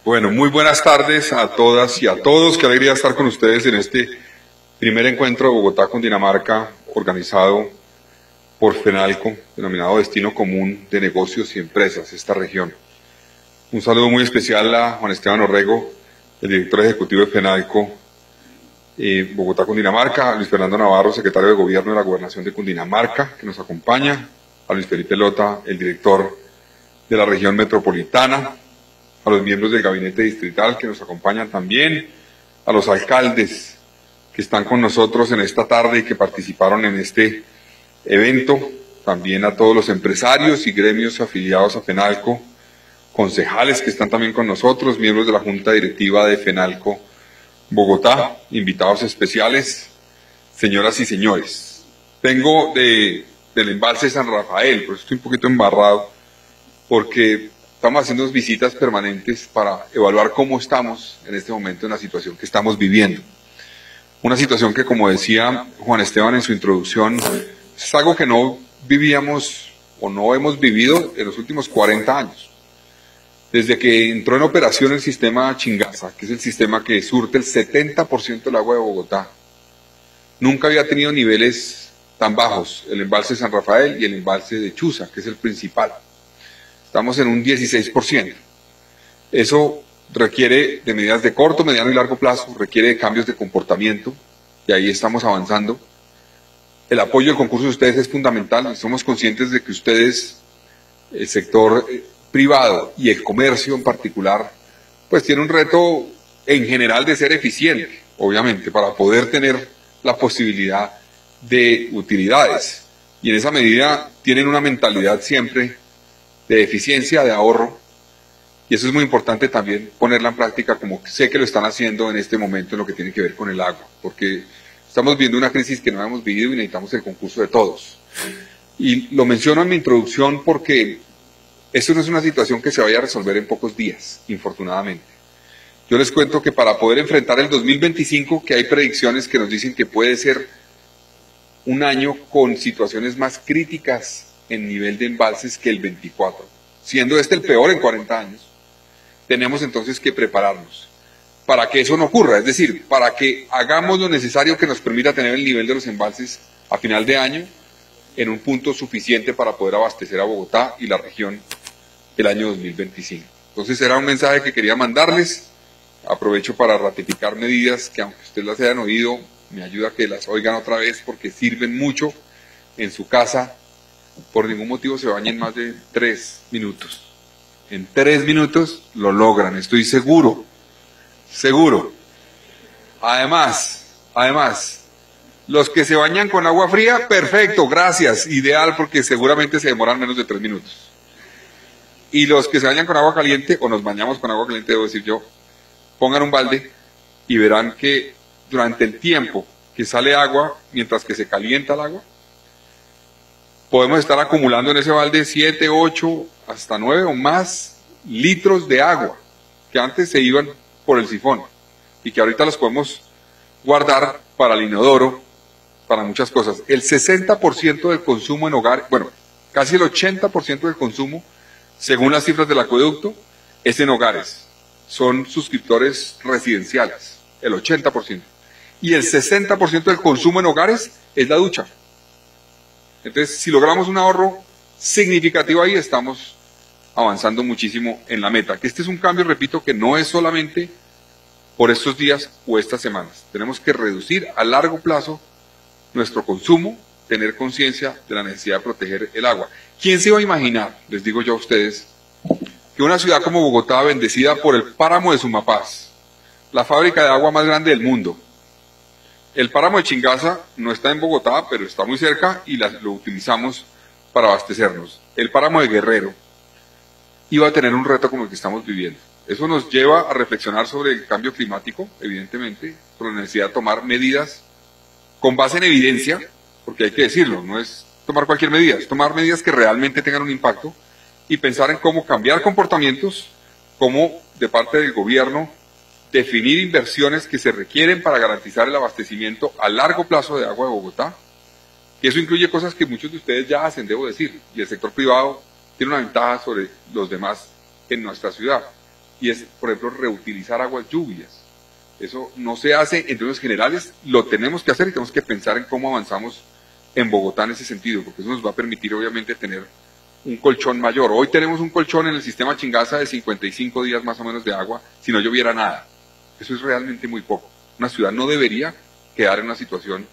Bueno, muy buenas tardes a todas y a todos. Qué alegría estar con ustedes en este primer encuentro de Bogotá con Dinamarca, organizado por FENALCO, denominado Destino Común de Negocios y Empresas, esta región. Un saludo muy especial a Juan Esteban Orrego, el director ejecutivo de FENALCO, Bogotá con Dinamarca, a Luis Fernando Navarro, secretario de Gobierno de la Gobernación de Cundinamarca, que nos acompaña, a Luis Felipe Lota, el director de la región metropolitana, a los miembros del gabinete distrital que nos acompañan también, a los alcaldes que están con nosotros en esta tarde y que participaron en este evento, también a todos los empresarios y gremios afiliados a FENALCO, concejales que están también con nosotros, miembros de la Junta Directiva de FENALCO Bogotá, invitados especiales, señoras y señores. Vengo del embalse San Rafael, pero estoy un poquito embarrado porque estamos haciendo visitas permanentes para evaluar cómo estamos en este momento en la situación que estamos viviendo. Una situación que, como decía Juan Esteban en su introducción, es algo que no vivíamos o no hemos vivido en los últimos 40 años. Desde que entró en operación el sistema Chingaza, que es el sistema que surte el 70% del agua de Bogotá, nunca había tenido niveles tan bajos el embalse San Rafael y el embalse de Chuza, que es el principal. Estamos en un 16%. Eso requiere de medidas de corto, mediano y largo plazo, requiere de cambios de comportamiento, y ahí estamos avanzando. El apoyo del concurso de ustedes es fundamental, y somos conscientes de que ustedes, el sector privado y el comercio en particular, pues tiene un reto en general de ser eficiente, obviamente, para poder tener la posibilidad de utilidades. Y en esa medida tienen una mentalidad siempre de eficiencia, de ahorro, y eso es muy importante también ponerla en práctica, como sé que lo están haciendo en este momento en lo que tiene que ver con el agua, porque estamos viendo una crisis que no hemos vivido y necesitamos el concurso de todos. Y lo menciono en mi introducción porque esto no es una situación que se vaya a resolver en pocos días, infortunadamente. Yo les cuento que para poder enfrentar el 2025, que hay predicciones que nos dicen que puede ser un año con situaciones más críticas en nivel de embalses que el 24, siendo este el peor en 40 años, tenemos entonces que prepararnos para que eso no ocurra, es decir, para que hagamos lo necesario que nos permita tener el nivel de los embalses a final de año en un punto suficiente para poder abastecer a Bogotá y la región el año 2025. Entonces era un mensaje que quería mandarles, aprovecho para ratificar medidas que aunque ustedes las hayan oído, me ayuda a que las oigan otra vez porque sirven mucho en su casa. Por ningún motivo se bañen más de 3 minutos. En 3 minutos lo logran, estoy seguro. Además, los que se bañan con agua fría, perfecto, gracias, ideal porque seguramente se demoran menos de 3 minutos. Y los que se bañan con agua caliente, o nos bañamos con agua caliente, debo decir yo, pongan un balde y verán que durante el tiempo que sale agua, mientras que se calienta el agua, podemos estar acumulando en ese balde 7, 8, hasta 9 o más litros de agua que antes se iban por el sifón y que ahorita los podemos guardar para el inodoro, para muchas cosas. El 60% del consumo en hogar, bueno, casi el 80% del consumo, según las cifras del acueducto, es en hogares. Son suscriptores residenciales, el 80%. Y el 60% del consumo en hogares es la ducha. Entonces, si logramos un ahorro significativo ahí, estamos avanzando muchísimo en la meta. Que este es un cambio, repito, que no es solamente por estos días o estas semanas. Tenemos que reducir a largo plazo nuestro consumo, tener conciencia de la necesidad de proteger el agua. ¿Quién se iba a imaginar, les digo yo a ustedes, que una ciudad como Bogotá, bendecida por el páramo de Sumapaz, la fábrica de agua más grande del mundo, el páramo de Chingaza no está en Bogotá, pero está muy cerca y lo utilizamos para abastecernos. El páramo de Guerrero iba a tener un reto como el que estamos viviendo. Eso nos lleva a reflexionar sobre el cambio climático, evidentemente, sobre la necesidad de tomar medidas con base en evidencia, porque hay que decirlo, no es tomar cualquier medida, es tomar medidas que realmente tengan un impacto y pensar en cómo cambiar comportamientos, cómo de parte del gobierno definir inversiones que se requieren para garantizar el abastecimiento a largo plazo de agua de Bogotá, que eso incluye cosas que muchos de ustedes ya hacen, debo decir, y el sector privado tiene una ventaja sobre los demás en nuestra ciudad, y es, por ejemplo, reutilizar aguas lluvias. Eso no se hace en términos generales, lo tenemos que hacer y tenemos que pensar en cómo avanzamos en Bogotá en ese sentido, porque eso nos va a permitir obviamente tener un colchón mayor. Hoy tenemos un colchón en el sistema Chingaza de 55 días más o menos de agua si no lloviera nada. Eso es realmente muy poco. Una ciudad no debería quedar en una situación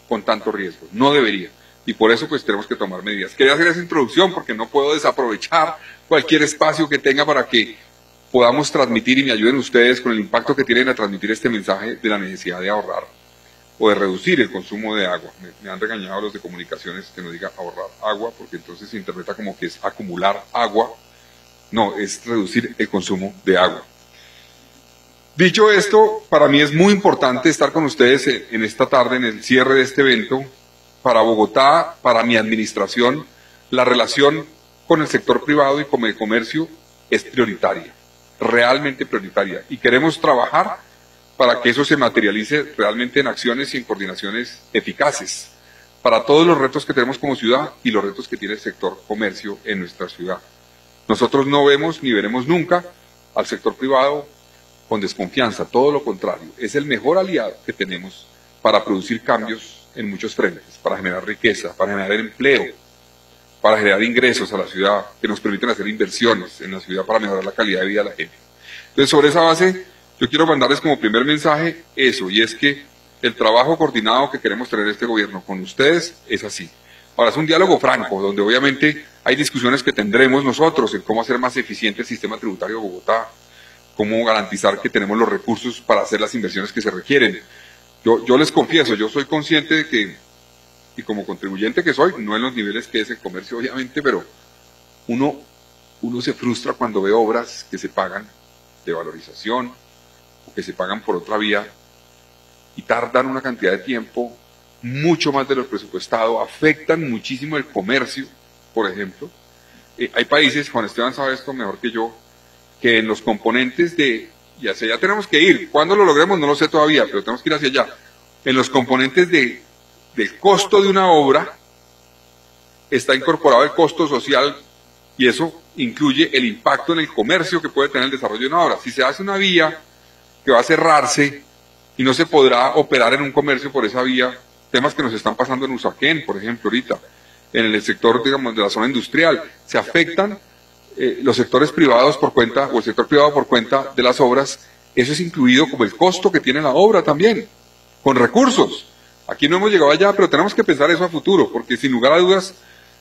con tanto riesgo, no debería. Y por eso pues tenemos que tomar medidas. Quería hacer esa introducción porque no puedo desaprovechar cualquier espacio que tenga para que podamos transmitir y me ayuden ustedes con el impacto que tienen a transmitir este mensaje de la necesidad de ahorrar o de reducir el consumo de agua. Me han regañado los de comunicaciones que no diga ahorrar agua, porque entonces se interpreta como que es acumular agua. No, es reducir el consumo de agua. Dicho esto, para mí es muy importante estar con ustedes en esta tarde, en el cierre de este evento. Para Bogotá, para mi administración, la relación con el sector privado y con el comercio es prioritaria, realmente prioritaria. Y queremos trabajar para que eso se materialice realmente en acciones y en coordinaciones eficaces para todos los retos que tenemos como ciudad y los retos que tiene el sector comercio en nuestra ciudad. Nosotros no vemos ni veremos nunca al sector privado con desconfianza, todo lo contrario, es el mejor aliado que tenemos para producir cambios en muchos frentes, para generar riqueza, para generar empleo, para generar ingresos a la ciudad, que nos permiten hacer inversiones en la ciudad para mejorar la calidad de vida de la gente. Entonces, sobre esa base, yo quiero mandarles como primer mensaje eso, y es que el trabajo coordinado que queremos tener este gobierno con ustedes es así. Ahora, es un diálogo franco, donde obviamente hay discusiones que tendremos nosotros en cómo hacer más eficiente el sistema tributario de Bogotá, cómo garantizar que tenemos los recursos para hacer las inversiones que se requieren. Yo les confieso, yo soy consciente de que, y como contribuyente que soy, no en los niveles que es el comercio obviamente, pero uno se frustra cuando ve obras que se pagan de valorización o que se pagan por otra vía y tardan una cantidad de tiempo mucho más de lo presupuestado, afectan muchísimo el comercio, por ejemplo. Hay países, Juan Esteban sabe esto mejor que yo, que en los componentes de, y hacia allá tenemos que ir, cuando lo logremos no lo sé todavía, pero tenemos que ir hacia allá, en los componentes del costo de una obra está incorporado el costo social y eso incluye el impacto en el comercio que puede tener el desarrollo de una obra. Si se hace una vía que va a cerrarse y no se podrá operar en un comercio por esa vía, temas que nos están pasando en Usaquén, por ejemplo, ahorita, en el sector, digamos, de la zona industrial, se afectan los sectores privados por cuenta, o el sector privado por cuenta de las obras, eso es incluido como el costo que tiene la obra también, con recursos. Aquí no hemos llegado allá, pero tenemos que pensar eso a futuro, porque sin lugar a dudas,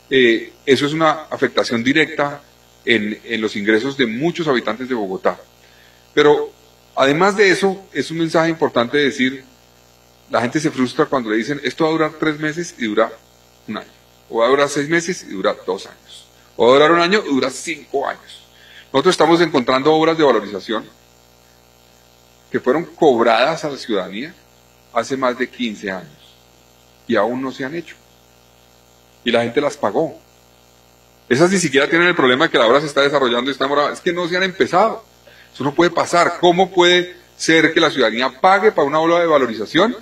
eso es una afectación directa en los ingresos de muchos habitantes de Bogotá. Pero además de eso, es un mensaje importante de decir, la gente se frustra cuando le dicen, esto va a durar 3 meses y dura 1 año, o va a durar 6 meses y dura 2 años, o va a durar 1 año y dura 5 años. Nosotros estamos encontrando obras de valorización que fueron cobradas a la ciudadanía hace más de 15 años y aún no se han hecho. Y la gente las pagó. Esas ni siquiera tienen el problema de que la obra se está desarrollando y está demorada. Es que no se han empezado. Eso no puede pasar. ¿Cómo puede ser que la ciudadanía pague para una obra de valorización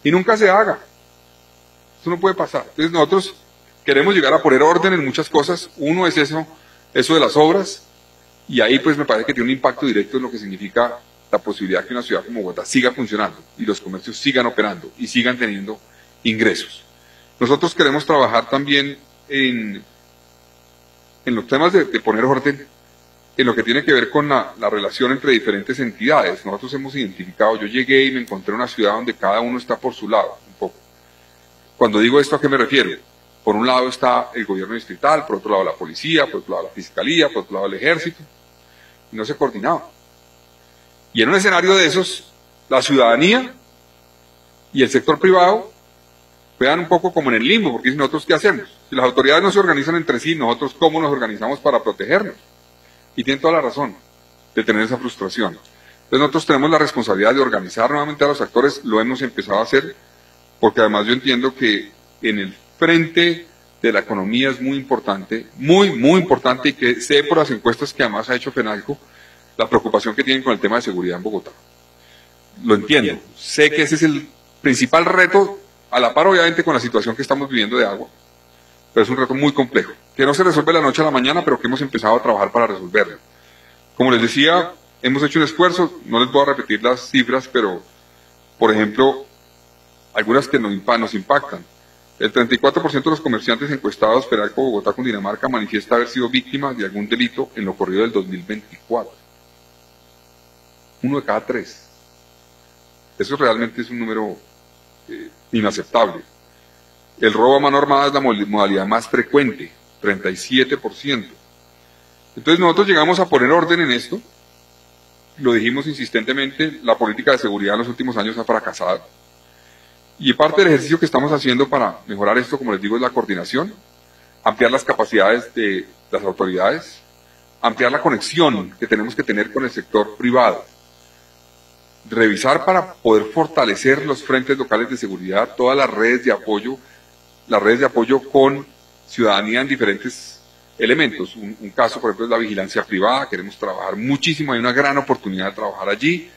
y nunca se haga? Eso no puede pasar. Entonces nosotros queremos llegar a poner orden en muchas cosas. Uno es eso de las obras, y ahí pues me parece que tiene un impacto directo en lo que significa la posibilidad que una ciudad como Bogotá siga funcionando y los comercios sigan operando y sigan teniendo ingresos. Nosotros queremos trabajar también en los temas de poner orden en lo que tiene que ver con la relación entre diferentes entidades. Nosotros hemos identificado, yo llegué y me encontré una ciudad donde cada uno está por su lado, un poco. Cuando digo esto, ¿a qué me refiero? Por un lado está el gobierno distrital, por otro lado la policía, por otro lado la fiscalía, por otro lado el ejército, y no se coordinaba. Y en un escenario de esos, la ciudadanía y el sector privado quedan un poco como en el limbo, porque dicen, ¿nosotros qué hacemos? Si las autoridades no se organizan entre sí, nosotros ¿cómo nos organizamos para protegernos? Y tienen toda la razón de tener esa frustración. Entonces nosotros tenemos la responsabilidad de organizar nuevamente a los actores, lo hemos empezado a hacer, porque además yo entiendo que en el frente de la economía es muy importante, muy importante, y que sé por las encuestas que además ha hecho FENALCO, la preocupación que tienen con el tema de seguridad en Bogotá. Lo entiendo, sé que ese es el principal reto, a la par obviamente con la situación que estamos viviendo de agua, pero es un reto muy complejo, que no se resuelve de la noche a la mañana, pero que hemos empezado a trabajar para resolverlo. Como les decía, hemos hecho un esfuerzo, no les voy a repetir las cifras, pero, por ejemplo, algunas que nos impactan. El 34% de los comerciantes encuestados Penalco Bogotá Cundinamarca manifiesta haber sido víctima de algún delito en lo corrido del 2024. 1 de cada 3. Eso realmente es un número inaceptable. El robo a mano armada es la modalidad más frecuente, 37%. Entonces nosotros llegamos a poner orden en esto, lo dijimos insistentemente, la política de seguridad en los últimos años ha fracasado. Y parte del ejercicio que estamos haciendo para mejorar esto, como les digo, es la coordinación, ampliar las capacidades de las autoridades, ampliar la conexión que tenemos que tener con el sector privado, revisar para poder fortalecer los frentes locales de seguridad, todas las redes de apoyo con ciudadanía en diferentes elementos. Un caso, por ejemplo, es la vigilancia privada, queremos trabajar muchísimo, hay una gran oportunidad de trabajar allí,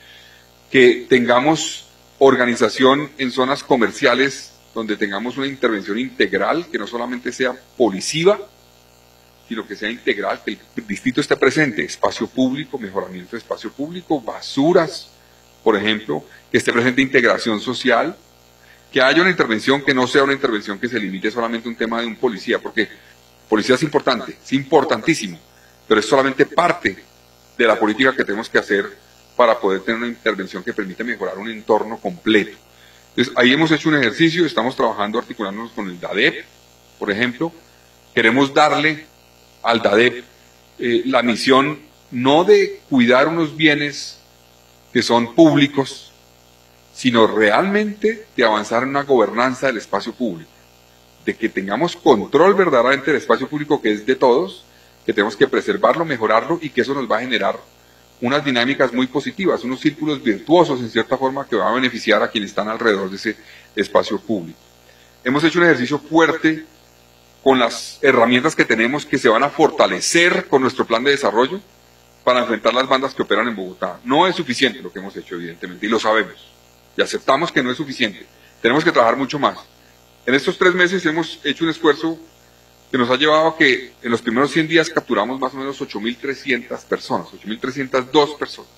que tengamos organización en zonas comerciales donde tengamos una intervención integral, que no solamente sea policiva, sino que sea integral, que el distrito esté presente, espacio público, mejoramiento de espacio público, basuras, por ejemplo, que esté presente integración social, que haya una intervención que no sea una intervención que se limite solamente a un tema de un policía, porque policía es importante, es importantísimo, pero es solamente parte de la política que tenemos que hacer para poder tener una intervención que permite mejorar un entorno completo. Entonces, ahí hemos hecho un ejercicio, estamos trabajando, articulándonos con el DADEP, por ejemplo. Queremos darle al DADEP la misión no de cuidar unos bienes que son públicos, sino realmente de avanzar en una gobernanza del espacio público, de que tengamos control verdaderamente del espacio público que es de todos, que tenemos que preservarlo, mejorarlo y que eso nos va a generar unas dinámicas muy positivas, unos círculos virtuosos en cierta forma que van a beneficiar a quienes están alrededor de ese espacio público. Hemos hecho un ejercicio fuerte con las herramientas que tenemos que se van a fortalecer con nuestro plan de desarrollo para enfrentar las bandas que operan en Bogotá. No es suficiente lo que hemos hecho, evidentemente, y lo sabemos, y aceptamos que no es suficiente. Tenemos que trabajar mucho más. En estos 3 meses hemos hecho un esfuerzo que nos ha llevado a que en los primeros 100 días capturamos más o menos 8.300 personas, 8.302 personas.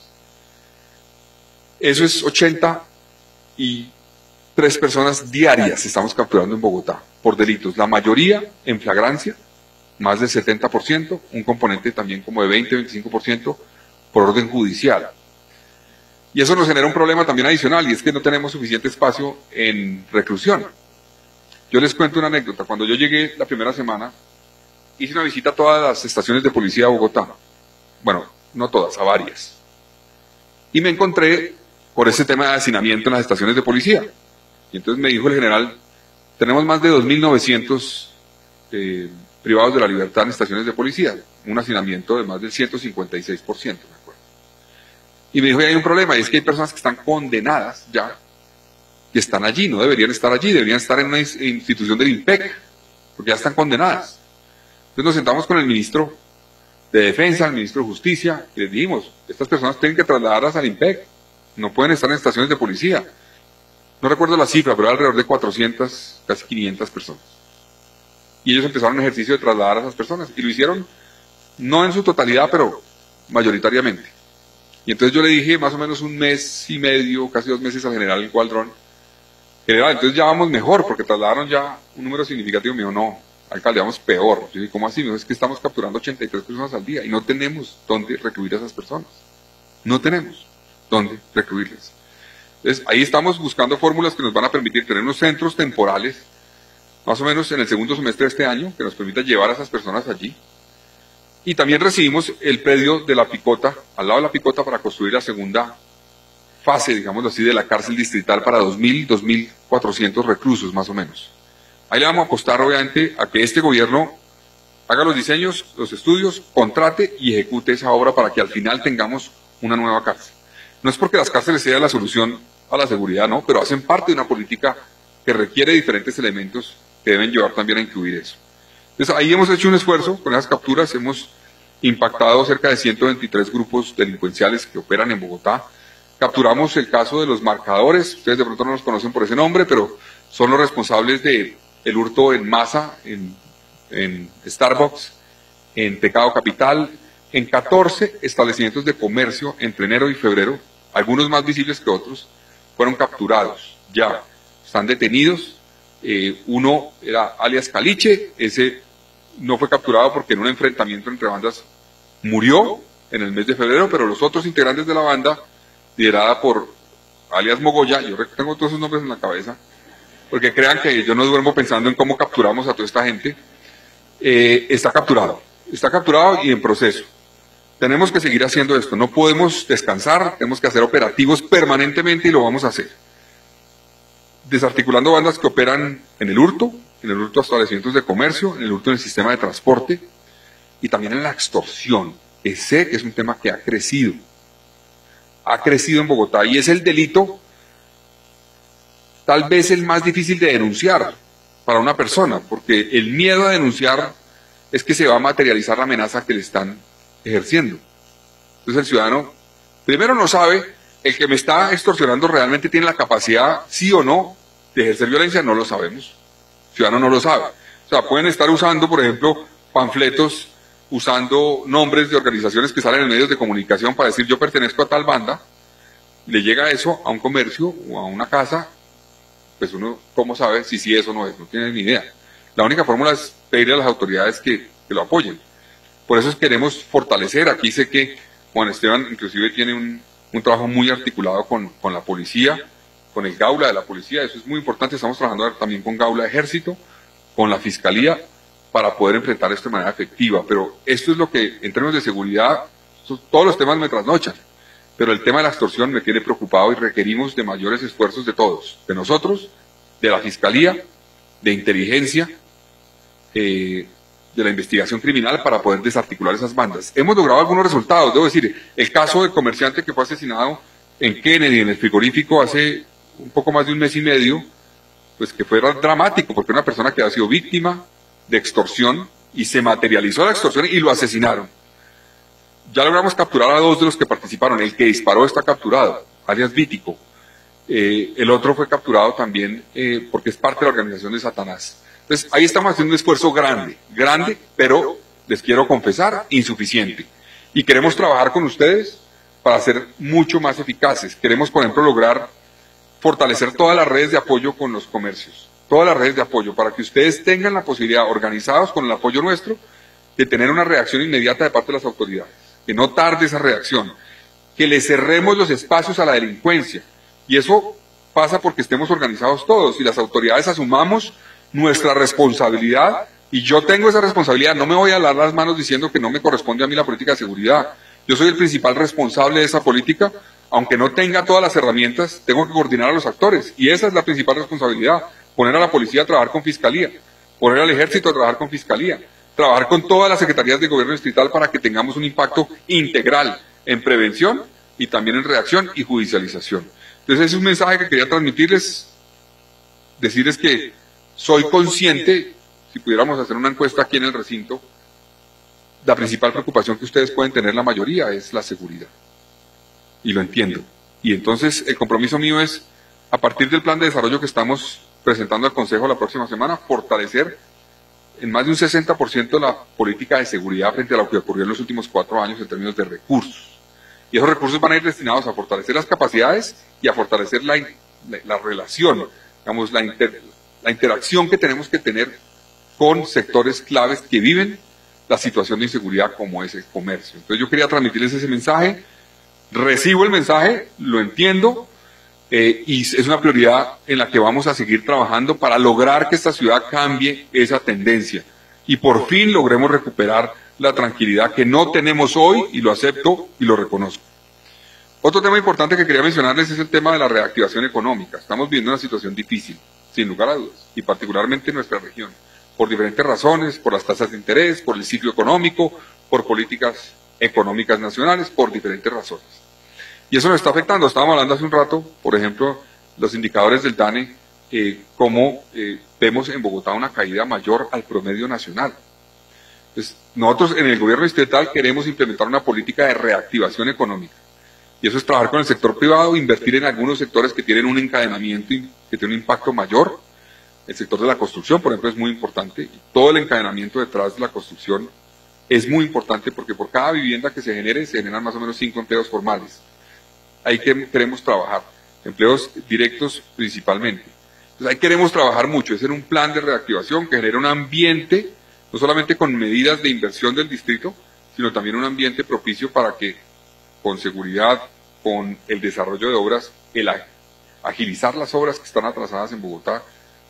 Eso es 83 personas diarias estamos capturando en Bogotá por delitos, la mayoría en flagrancia, más del 70%, un componente también como de 20-25% por orden judicial. Y eso nos genera un problema también adicional, y es que no tenemos suficiente espacio en reclusión. Yo les cuento una anécdota. Cuando yo llegué la primera semana, hice una visita a todas las estaciones de policía de Bogotá. Bueno, no todas, a varias. Y me encontré por ese tema de hacinamiento en las estaciones de policía. Y entonces me dijo el general, tenemos más de 2.900 privados de la libertad en estaciones de policía. Un hacinamiento de más del 156%, me acuerdo. Y me dijo, hay un problema, y es que hay personas que están condenadas ya, que están allí, no deberían estar allí, deberían estar en una institución del IMPEC, porque ya están condenadas. Entonces nos sentamos con el ministro de Defensa, el ministro de Justicia, y les dijimos, estas personas tienen que trasladarlas al IMPEC, no pueden estar en estaciones de policía. No recuerdo la cifra, pero alrededor de 400, casi 500 personas. Y ellos empezaron un ejercicio de trasladar a esas personas, y lo hicieron no en su totalidad, pero mayoritariamente. Y entonces yo le dije más o menos 1 mes y medio, casi 2 meses al general Gualdrón, general, entonces ya vamos mejor, porque trasladaron ya un número significativo. Me dijo, no, alcalde, vamos peor. Yo dije, ¿cómo así? Me dijo, es que estamos capturando 83 personas al día y no tenemos dónde recluir a esas personas. No tenemos dónde recluirlas. Entonces, ahí estamos buscando fórmulas que nos van a permitir tener unos centros temporales, más o menos en el segundo semestre de este año, que nos permita llevar a esas personas allí. Y también recibimos el predio de la Picota, al lado de la Picota, para construir la segunda fase, digámoslo así, de la cárcel distrital para 2.000, 2.400 reclusos más o menos. Ahí le vamos a apostar obviamente a que este gobierno haga los diseños, los estudios, contrate y ejecute esa obra para que al final tengamos una nueva cárcel. No es porque las cárceles sean la solución a la seguridad, no, pero hacen parte de una política que requiere diferentes elementos que deben llevar también a incluir eso. Entonces ahí hemos hecho un esfuerzo con esas capturas, hemos impactado cerca de 123 grupos delincuenciales que operan en Bogotá. Capturamos el caso de los marcadores, ustedes de pronto no los conocen por ese nombre, pero son los responsables del hurto en masa en Starbucks, en Pecado Capital, en 14 establecimientos de comercio entre enero y febrero, algunos más visibles que otros, fueron capturados, ya están detenidos. Uno era alias Caliche, ese no fue capturado porque en un enfrentamiento entre bandas murió en el mes de febrero, pero los otros integrantes de la banda, liderada por alias Mogoya, yo tengo todos sus nombres en la cabeza, porque crean que yo no duermo pensando en cómo capturamos a toda esta gente, está capturado y en proceso. Tenemos que seguir haciendo esto, no podemos descansar, tenemos que hacer operativos permanentemente y lo vamos a hacer. Desarticulando bandas que operan en el hurto a establecimientos de comercio, en el hurto en el sistema de transporte y también en la extorsión, que sé que es un tema que ha crecido en Bogotá y es el delito tal vez el más difícil de denunciar para una persona, porque el miedo a denunciar es que se va a materializar la amenaza que le están ejerciendo. Entonces el ciudadano, primero no sabe, el que me está extorsionando realmente tiene la capacidad, sí o no, de ejercer violencia, no lo sabemos. El ciudadano no lo sabe. O sea, pueden estar usando, por ejemplo, panfletos, usando nombres de organizaciones que salen en medios de comunicación para decir yo pertenezco a tal banda, le llega eso a un comercio o a una casa, pues uno, ¿cómo sabe si sí es o no es? No tiene ni idea. La única fórmula es pedirle a las autoridades que lo apoyen. Por eso queremos fortalecer, aquí sé que Juan Esteban inclusive tiene un trabajo muy articulado con la policía, con el Gaula de la policía, eso es muy importante, estamos trabajando también con Gaula Ejército, con la Fiscalía, para poder enfrentar esto de manera efectiva, pero esto es lo que, en términos de seguridad, todos los temas me trasnochan, pero el tema de la extorsión me tiene preocupado y requerimos de mayores esfuerzos de todos, de nosotros, de la Fiscalía, de inteligencia, de la investigación criminal para poder desarticular esas bandas. Hemos logrado algunos resultados, debo decir, el caso del comerciante que fue asesinado en Kennedy, en el frigorífico, hace un poco más de un mes y medio, pues que fue dramático, porque era una persona que había sido víctima de extorsión y se materializó la extorsión y lo asesinaron. Ya logramos capturar a 2 de los que participaron, el que disparó está capturado, alias Vítico, el otro fue capturado también porque es parte de la organización de Satanás. Entonces, ahí estamos haciendo un esfuerzo grande, pero les quiero confesar, insuficiente. Y queremos trabajar con ustedes para ser mucho más eficaces. Queremos, por ejemplo, lograr fortalecer todas las redes de apoyo con los comercios, todas las redes de apoyo, para que ustedes tengan la posibilidad, organizados con el apoyo nuestro, de tener una reacción inmediata de parte de las autoridades, que no tarde esa reacción, que le cerremos los espacios a la delincuencia. Y eso pasa porque estemos organizados todos y las autoridades asumamos nuestra responsabilidad, y yo tengo esa responsabilidad, no me voy a lavar las manos diciendo que no me corresponde a mí la política de seguridad. Yo soy el principal responsable de esa política, aunque no tenga todas las herramientas, tengo que coordinar a los actores, y esa es la principal responsabilidad, poner a la policía a trabajar con fiscalía, poner al ejército a trabajar con fiscalía, trabajar con todas las secretarías de gobierno distrital para que tengamos un impacto integral en prevención y también en reacción y judicialización. Entonces ese es un mensaje que quería transmitirles, decirles que soy consciente, si pudiéramos hacer una encuesta aquí en el recinto, la principal preocupación que ustedes pueden tener la mayoría es la seguridad. Y lo entiendo. Y entonces el compromiso mío es, a partir del plan de desarrollo que estamos presentando al Consejo la próxima semana, fortalecer en más de un 60% la política de seguridad frente a lo que ocurrió en los últimos 4 años en términos de recursos. Y esos recursos van a ir destinados a fortalecer las capacidades y a fortalecer la relación, digamos, la interacción que tenemos que tener con sectores claves que viven la situación de inseguridad como es el comercio. Entonces yo quería transmitirles ese mensaje, recibo el mensaje, lo entiendo, y es una prioridad en la que vamos a seguir trabajando para lograr que esta ciudad cambie esa tendencia y por fin logremos recuperar la tranquilidad que no tenemos hoy, y lo acepto y lo reconozco. Otro tema importante que quería mencionarles es el tema de la reactivación económica. Estamos viviendo una situación difícil, sin lugar a dudas, y particularmente en nuestra región, por diferentes razones, por las tasas de interés, por el ciclo económico, por políticas económicas nacionales, por diferentes razones. Y eso nos está afectando. Estábamos hablando hace un rato, por ejemplo, los indicadores del DANE, cómo vemos en Bogotá una caída mayor al promedio nacional. Entonces, nosotros en el gobierno distrital queremos implementar una política de reactivación económica. Y eso es trabajar con el sector privado, invertir en algunos sectores que tienen un encadenamiento y que tienen un impacto mayor. El sector de la construcción, por ejemplo, es muy importante. Y todo el encadenamiento detrás de la construcción es muy importante porque por cada vivienda que se generan más o menos 5 empleos formales. Ahí queremos trabajar, empleos directos principalmente. Entonces ahí queremos trabajar mucho, es en un plan de reactivación que genere un ambiente, no solamente con medidas de inversión del distrito, sino también un ambiente propicio para que con seguridad, con el desarrollo de obras, el agilizar las obras que están atrasadas en Bogotá,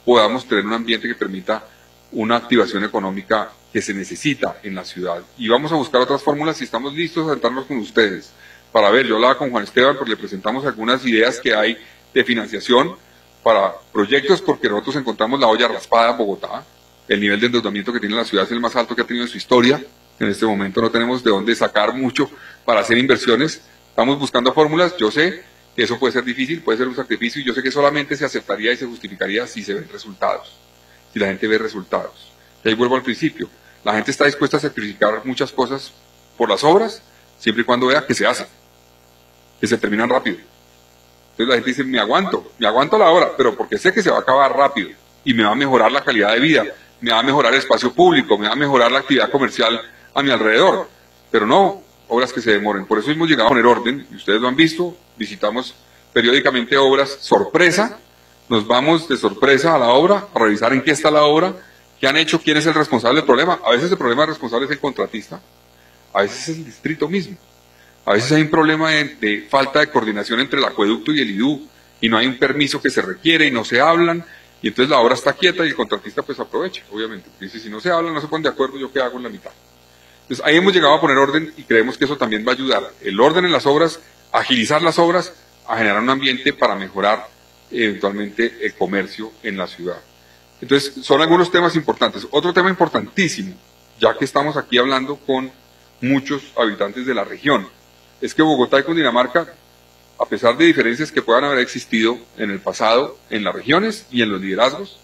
podamos tener un ambiente que permita una activación económica que se necesita en la ciudad. Y vamos a buscar otras fórmulas y estamos listos a sentarnos con ustedes para ver. Yo hablaba con Juan Esteban porque le presentamos algunas ideas que hay de financiación para proyectos, porque nosotros encontramos la olla raspada en Bogotá. El nivel de endeudamiento que tiene la ciudad es el más alto que ha tenido en su historia. En este momento no tenemos de dónde sacar mucho para hacer inversiones. Estamos buscando fórmulas. Yo sé que eso puede ser difícil, puede ser un sacrificio, y yo sé que solamente se aceptaría y se justificaría si se ven resultados, si la gente ve resultados. Y ahí vuelvo al principio. La gente está dispuesta a sacrificar muchas cosas por las obras, siempre y cuando vea que se hacen, que se terminan rápido. Entonces la gente dice, me aguanto la obra, pero porque sé que se va a acabar rápido y me va a mejorar la calidad de vida, me va a mejorar el espacio público, me va a mejorar la actividad comercial a mi alrededor, pero no obras que se demoren. Por eso hemos llegado a poner orden, y ustedes lo han visto, visitamos periódicamente obras sorpresa, nos vamos de sorpresa a la obra, a revisar en qué está la obra, qué han hecho, quién es el responsable del problema. A veces el problema responsable es el contratista, a veces es el distrito mismo, a veces hay un problema de falta de coordinación entre el acueducto y el IDU, y no hay un permiso que se requiere y no se hablan, y entonces la obra está quieta y el contratista pues aprovecha, obviamente. Dice, si no se hablan, no se ponen de acuerdo, ¿yo qué hago en la mitad? Entonces ahí hemos llegado a poner orden y creemos que eso también va a ayudar. El orden en las obras, agilizar las obras, a generar un ambiente para mejorar eventualmente el comercio en la ciudad. Entonces son algunos temas importantes. Otro tema importantísimo, ya que estamos aquí hablando con muchos habitantes de la región, es que Bogotá y Cundinamarca, a pesar de diferencias que puedan haber existido en el pasado, en las regiones y en los liderazgos,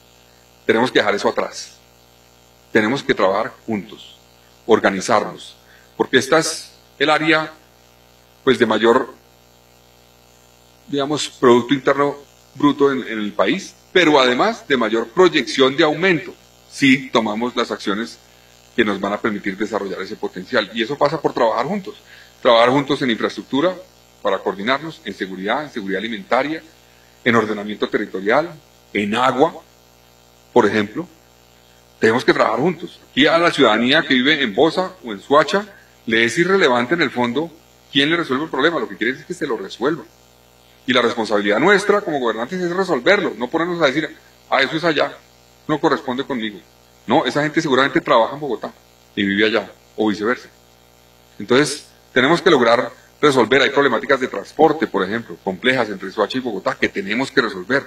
tenemos que dejar eso atrás. Tenemos que trabajar juntos, organizarnos, porque esta es el área pues de mayor, digamos, Producto Interno Bruto en el país, pero además de mayor proyección de aumento, si tomamos las acciones que nos van a permitir desarrollar ese potencial. Y eso pasa por trabajar juntos en infraestructura, para coordinarnos, en seguridad alimentaria, en ordenamiento territorial, en agua, por ejemplo. Tenemos que trabajar juntos. Aquí a la ciudadanía que vive en Bosa o en Soacha le es irrelevante en el fondo quién le resuelve el problema, lo que quiere es que se lo resuelva. Y la responsabilidad nuestra como gobernantes es resolverlo, no ponernos a decir, eso es allá, no corresponde conmigo. No, esa gente seguramente trabaja en Bogotá y vive allá, o viceversa. Entonces, tenemos que lograr resolver. Hay problemáticas de transporte, por ejemplo, complejas entre Soacha y Bogotá, que tenemos que resolver.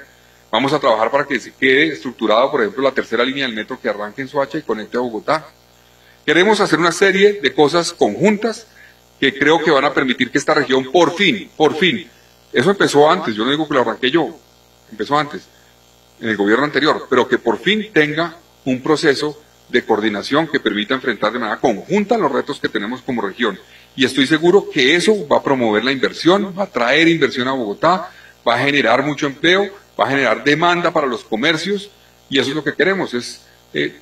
Vamos a trabajar para que se quede estructurado, por ejemplo, la tercera línea del metro que arranque en Soacha y conecte a Bogotá. Queremos hacer una serie de cosas conjuntas que creo que van a permitir que esta región por fin, eso empezó antes, yo no digo que lo arranqué yo, empezó antes, en el gobierno anterior, pero que por fin tenga un proceso de coordinación que permita enfrentar de manera conjunta los retos que tenemos como región. Y estoy seguro que eso va a promover la inversión, va a traer inversión a Bogotá, va a generar mucho empleo, va a generar demanda para los comercios, y eso es lo que queremos, es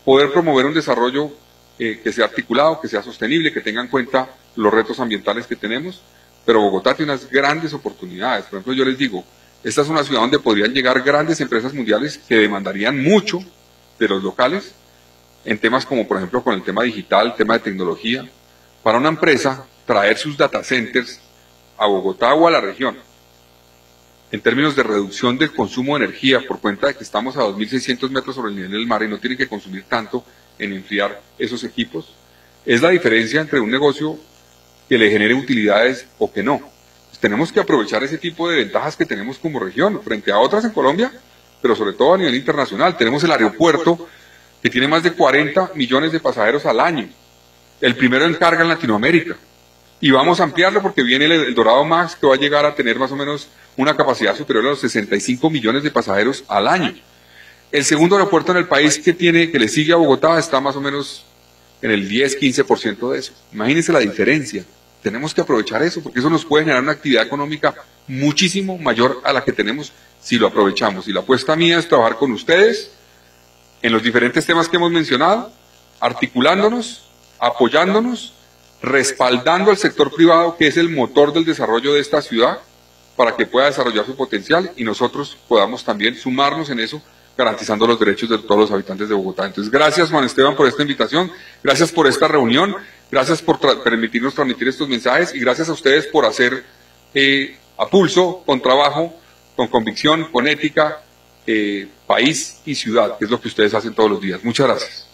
poder promover un desarrollo que sea articulado, que sea sostenible, que tenga en cuenta los retos ambientales que tenemos. Pero Bogotá tiene unas grandes oportunidades. Por ejemplo, yo les digo, esta es una ciudad donde podrían llegar grandes empresas mundiales que demandarían mucho de los locales en temas como, por ejemplo, con el tema digital, tema de tecnología. Para una empresa, traer sus data centers a Bogotá o a la región, en términos de reducción del consumo de energía, por cuenta de que estamos a 2.600 metros sobre el nivel del mar y no tienen que consumir tanto en enfriar esos equipos, es la diferencia entre un negocio que le genere utilidades o que no. Pues tenemos que aprovechar ese tipo de ventajas que tenemos como región frente a otras en Colombia, pero sobre todo a nivel internacional. Tenemos el aeropuerto que tiene más de 40 millones de pasajeros al año, el primero en carga en Latinoamérica, y vamos a ampliarlo porque viene el Dorado Max, que va a llegar a tener más o menos una capacidad superior a los 65 millones de pasajeros al año. El segundo aeropuerto en el país que le sigue a Bogotá está más o menos en el 10-15% de eso. Imagínense la diferencia. Tenemos que aprovechar eso, porque eso nos puede generar una actividad económica muchísimo mayor a la que tenemos si lo aprovechamos. Y la apuesta mía es trabajar con ustedes en los diferentes temas que hemos mencionado, articulándonos, apoyándonos, respaldando al sector privado, que es el motor del desarrollo de esta ciudad, para que pueda desarrollar su potencial y nosotros podamos también sumarnos en eso, garantizando los derechos de todos los habitantes de Bogotá. Entonces, gracias Juan Esteban por esta invitación, gracias por esta reunión, gracias por permitirnos transmitir estos mensajes y gracias a ustedes por hacer a pulso, con trabajo, con convicción, con ética, país y ciudad, que es lo que ustedes hacen todos los días. Muchas gracias.